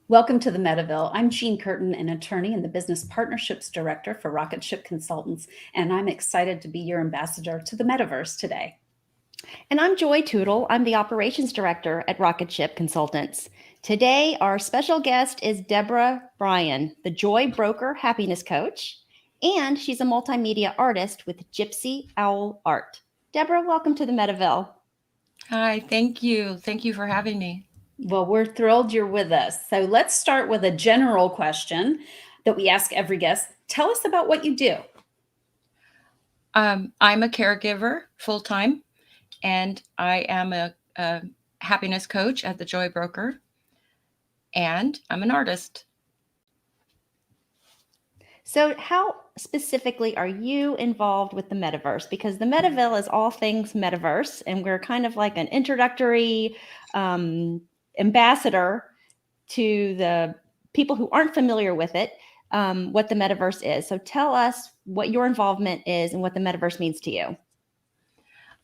Welcome to the Metaville. I'm Jeanne Curtin, an attorney and the Business Partnerships Director for Rocket Ship Consultants, and I'm excited to be your ambassador to the Metaverse today. And I'm Tootle. I'm the Operations Director at Rocket Ship Consultants. Today, our special guest is Deborah Bryan, the Joy Broker Happiness Coach, and she's a multimedia artist with GypsyOwl Art. Deborah, welcome to the Metaville. Hi, thank you. Thank you for having me. Well, we're thrilled you're with us. So let's start with a general question that we ask every guest. Tell us about what you do. I'm a caregiver full-time, and I am a happiness coach at the Joy Broker, and I'm an artist. So how specifically are you involved with the Metaverse? Because the Metaville is all things Metaverse, and we're kind of like an introductory ambassador to the people who aren't familiar with it, what the Metaverse is. So tell us what your involvement is and what the Metaverse means to you.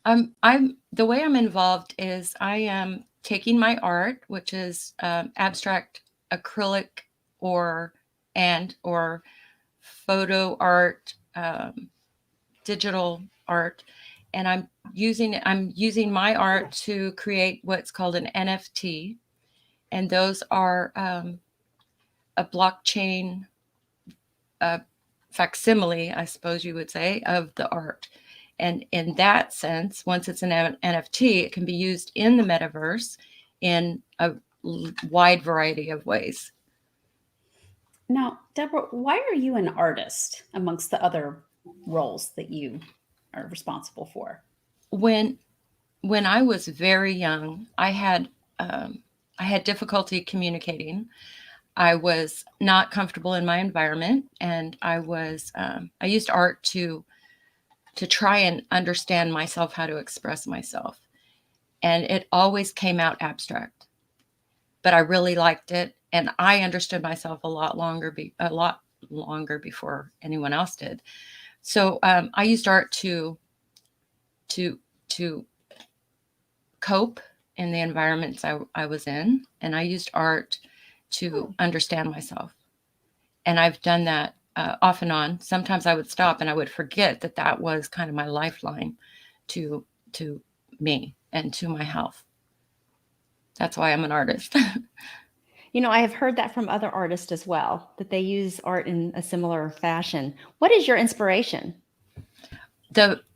The way I'm involved is I am taking my art, which is abstract acrylic or photo art, digital art, and I'm using my art to create what's called an NFT, and those are a blockchain facsimile, I suppose you would say, of the art. And in that sense, once it's an NFT, it can be used in the Metaverse in a wide variety of ways. Now, Deborah, why are you an artist amongst the other roles that you are responsible for? When I was very young, I had difficulty communicating. I was not comfortable in my environment, and I used art to try and understand myself, how to express myself. And it always came out abstract, but I really liked it. And I understood myself a lot longer before anyone else did. So I used art to cope in the environments I was in. And I used art to understand myself. And I've done that off and on. Sometimes I would stop and I would forget that was kind of my lifeline to me and to my health. That's why I'm an artist. You know, I have heard that from other artists as well, that they use art in a similar fashion. What is your inspiration?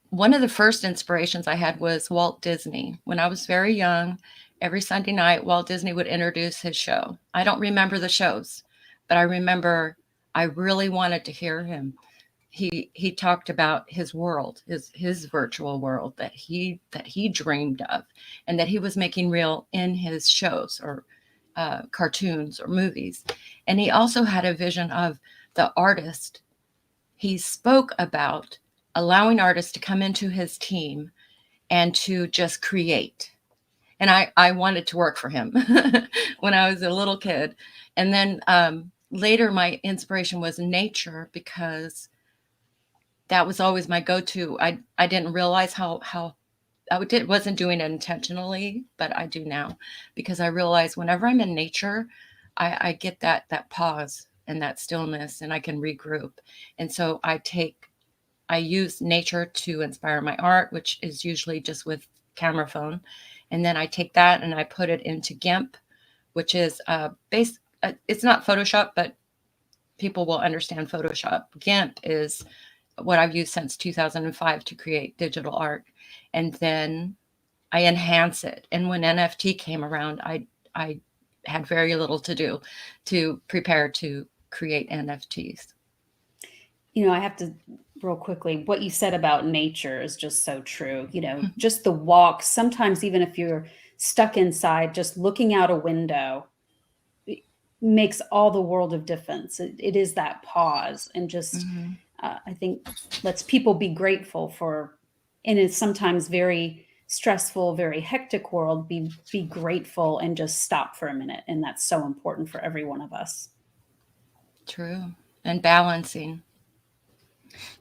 One of the first inspirations I had was Walt Disney. When I was very young, every Sunday night, Walt Disney would introduce his show. I don't remember the shows, but I remember I really wanted to hear him. He talked about his world, his virtual world that he dreamed of, and that he was making real in his shows or cartoons or movies. And he also had a vision of the artist. He spoke about allowing artists to come into his team and to just create. And I wanted to work for him when I was a little kid. And then later, my inspiration was nature, because that was always my go-to. I didn't realize how wasn't doing it intentionally, but I do now, because I realize whenever I'm in nature, I get that pause and that stillness, and I can regroup. And so I use nature to inspire my art, which is usually just with camera phone. And then I take that and I put it into GIMP, which is it's not Photoshop, but people will understand Photoshop. GIMP is what I've used since 2005 to create digital art. And then I enhance it. And when NFT came around, I had very little to do to prepare to create NFTs. You know, I have to real quickly, what you said about nature is just so true. You know, just the walk, sometimes even if you're stuck inside, just looking out a window makes all the world of difference. It is that pause, and just, I think, lets people be grateful for, in a sometimes very stressful, very hectic world, be grateful and just stop for a minute. And that's so important for every one of us. True. And balancing.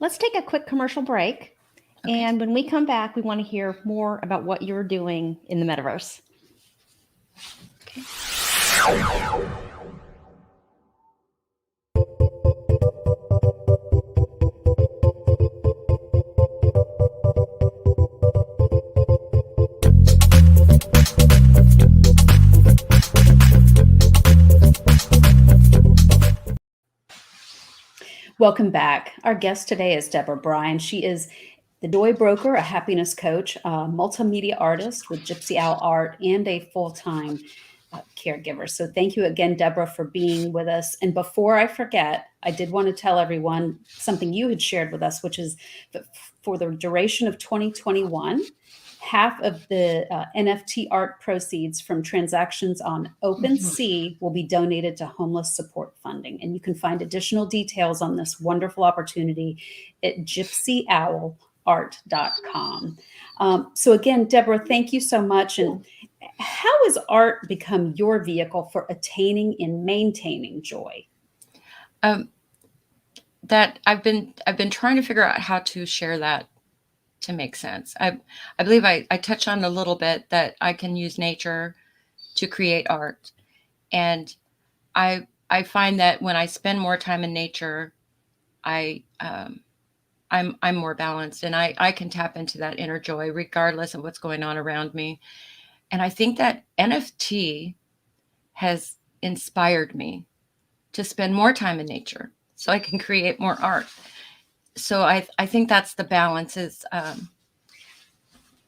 Let's take a quick commercial break. Okay. And when we come back, we want to hear more about what you're doing in the Metaverse. Okay. Welcome back. Our guest today is Deborah Bryan. She is the joy broker, a happiness coach, a multimedia artist with GypsyOwl Art, and a full-time caregiver. So thank you again, Deborah, for being with us. And before I forget, I did want to tell everyone something you had shared with us, which is that for the duration of 2021, half of the NFT art proceeds from transactions on OpenSea will be donated to homeless support funding. And you can find additional details on this wonderful opportunity at GypsyOwlArt.com. So again, Deborah, thank you so much. And how has art become your vehicle for attaining and maintaining joy? That I've been trying to figure out how to share that to make sense. I believe I touched on a little bit that I can use nature to create art. And I find that when I spend more time in nature, I'm more balanced, and I can tap into that inner joy regardless of what's going on around me. And I think that NFT has inspired me to spend more time in nature so I can create more art. So I think that's the balance is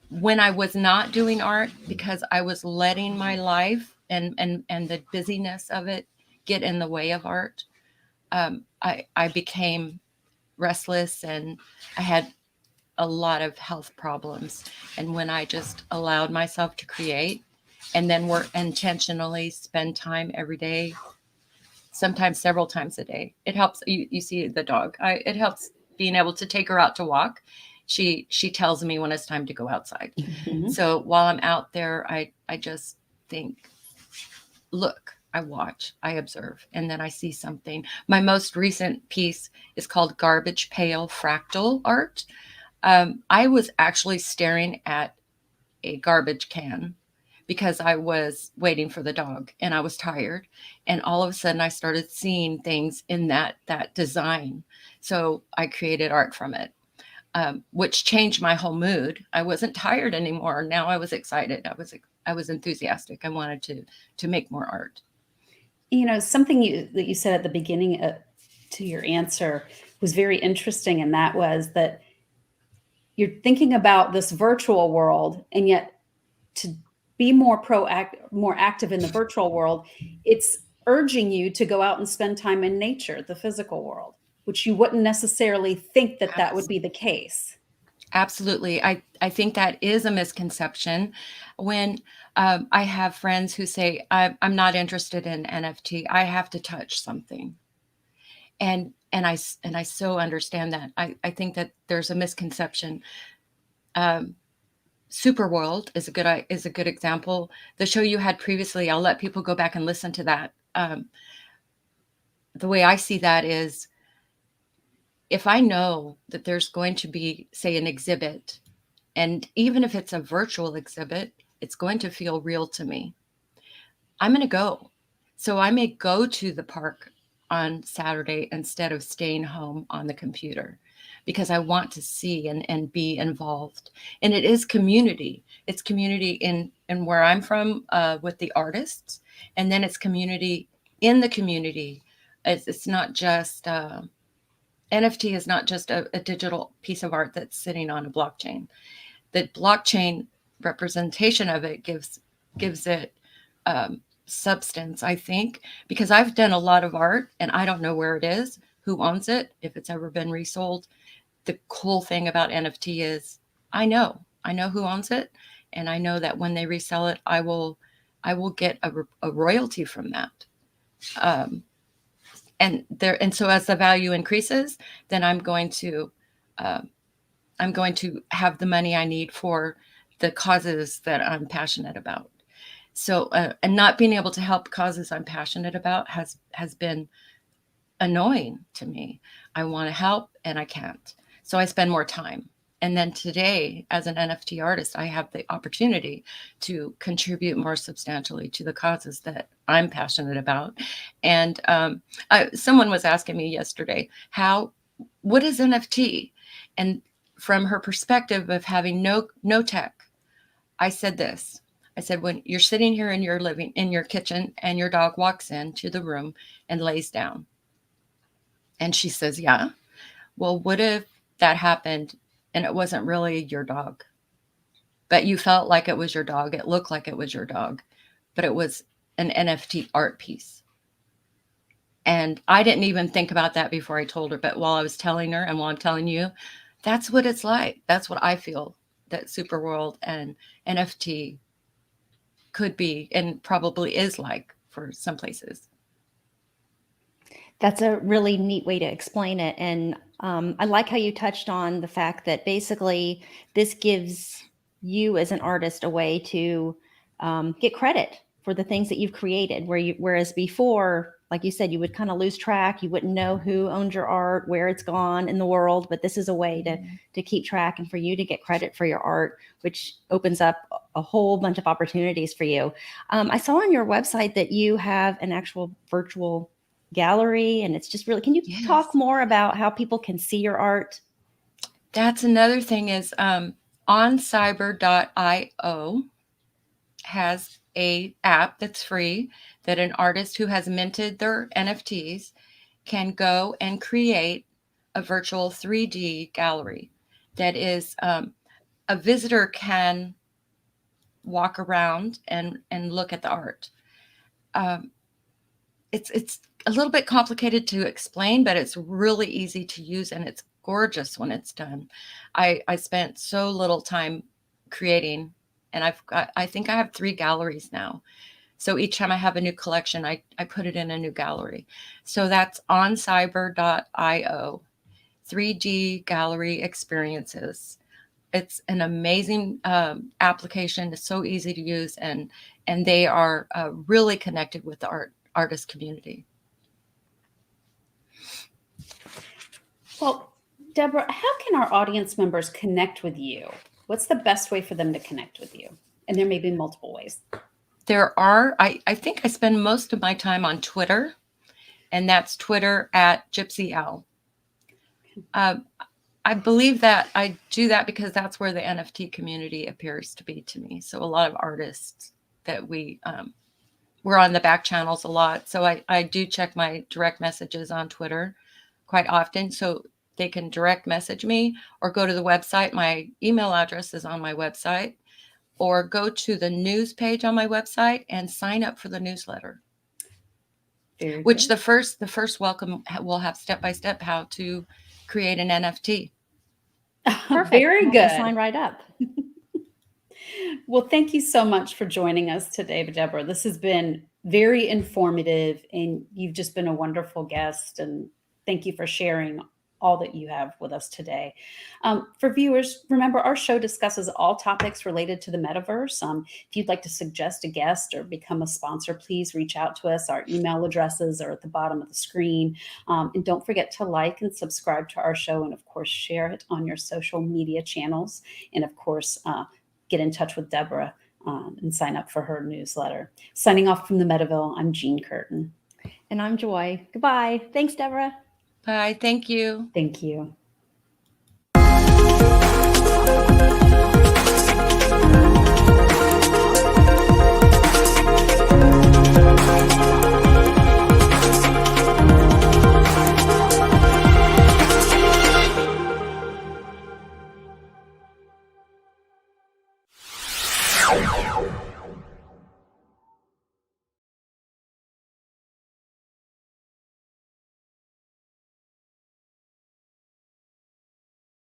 when I was not doing art because I was letting my life and the busyness of it get in the way of art. I became restless and I had a lot of health problems. And when I just allowed myself to create and then work intentionally spend time every day, sometimes several times a day, it helps. You see the dog. It helps being able to take her out to walk. She tells me when it's time to go outside. Mm-hmm. So while I'm out there, I just think, look, I watch, I observe, and then I see something. My most recent piece is called Garbage Pail Fractal Art. I was actually staring at a garbage can because I was waiting for the dog and I was tired. And all of a sudden I started seeing things in that design. So I created art from it, which changed my whole mood. I wasn't tired anymore. Now I was excited. I was enthusiastic. I wanted to make more art. You know, something that you said at the beginning to your answer was very interesting. And that was that you're thinking about this virtual world, and yet to be more active in the virtual world, it's urging you to go out and spend time in nature, the physical world, which you wouldn't necessarily think that would be the case. Absolutely. I think that is a misconception. When I have friends who say, I'm not interested in NFT, I have to touch something. And I so understand that. I think that there's a misconception. Superworld is a good example. The show you had previously, I'll let people go back and listen to that. The way I see that is, if I know that there's going to be, say, an exhibit, and even if it's a virtual exhibit, it's going to feel real to me, I'm going to go. So I may go to the park on Saturday instead of staying home on the computer because I want to see and be involved. And it is community. It's community in where I'm from with the artists. And then it's community in the community. It's not just, NFT is not just a digital piece of art that's sitting on a blockchain. The blockchain representation of it gives it substance, I think, because I've done a lot of art and I don't know where it is, who owns it, if it's ever been resold. The cool thing about NFT is I know who owns it, and I know that when they resell it, I will get a royalty from that. And so as the value increases, then I'm going to have the money I need for the causes that I'm passionate about. So, and not being able to help causes I'm passionate about has been annoying to me. I want to help and I can't. So I spend more time. And then today, as an NFT artist, I have the opportunity to contribute more substantially to the causes that I'm passionate about. And someone was asking me yesterday, what is NFT? And from her perspective of having no tech, I said this. I said, when you're sitting here in your kitchen and your dog walks into the room and lays down And she says, yeah. Well, what if that happened and it wasn't really your dog, but you felt like it was your dog? It looked like it was your dog, but it was an NFT art piece. And I didn't even think about that before I told her. But while I was telling her and while I'm telling you, that's what it's like. That's what I feel that Superworld and NFT could be and probably is like for some places. That's a really neat way to explain it. And I like how you touched on the fact that basically this gives you as an artist a way to get credit for the things that you've created, whereas before, like you said, you would kind of lose track. You wouldn't know who owned your art, where it's gone in the world. But this is a way to keep track and for you to get credit for your art, which opens up a whole bunch of opportunities for you. I saw on your website that you have an actual virtual gallery, and it's just really, can you talk more about how people can see your art? That's another thing is oncyber.io has a app that's free that an artist who has minted their NFTs can go and create a virtual 3D gallery that is a visitor can walk around and look at the art. It's a little bit complicated to explain, but it's really easy to use and it's gorgeous when it's done. I spent so little time creating, and I think I have 3 galleries now. So each time I have a new collection, I put it in a new gallery. So that's oncyber.io, 3D gallery experiences. It's an amazing application. It's so easy to use, and they are really connected with the artist community. Well, Deborah, how can our audience members connect with you? What's the best way for them to connect with you? And there may be multiple ways. There are, I think I spend most of my time on Twitter, and that's Twitter at GypsyOwl. I believe that I do that because that's where the NFT community appears to be to me. So a lot of artists that we're on the back channels a lot. So I do check my direct messages on Twitter quite often. So they can direct message me or go to the website. My email address is on my website, or go to the news page on my website and sign up for the newsletter. Very which good. the first welcome will have step-by-step how to create an NFT. Perfect. Very I'll good. sign right up. Well, thank you so much for joining us today, Deborah. This has been very informative, and you've just been a wonderful guest. And thank you for sharing all that you have with us today. For viewers, remember our show discusses all topics related to the metaverse. If you'd like to suggest a guest or become a sponsor, please reach out to us. Our email addresses are at the bottom of the screen. And don't forget to like and subscribe to our show, and of course, share it on your social media channels. And of course, get in touch with Deborah and sign up for her newsletter. Signing off from the Metaville, I'm Jeanne Curtin. And I'm Joy. Goodbye. Thanks, Deborah. Bye. Thank you. Thank you.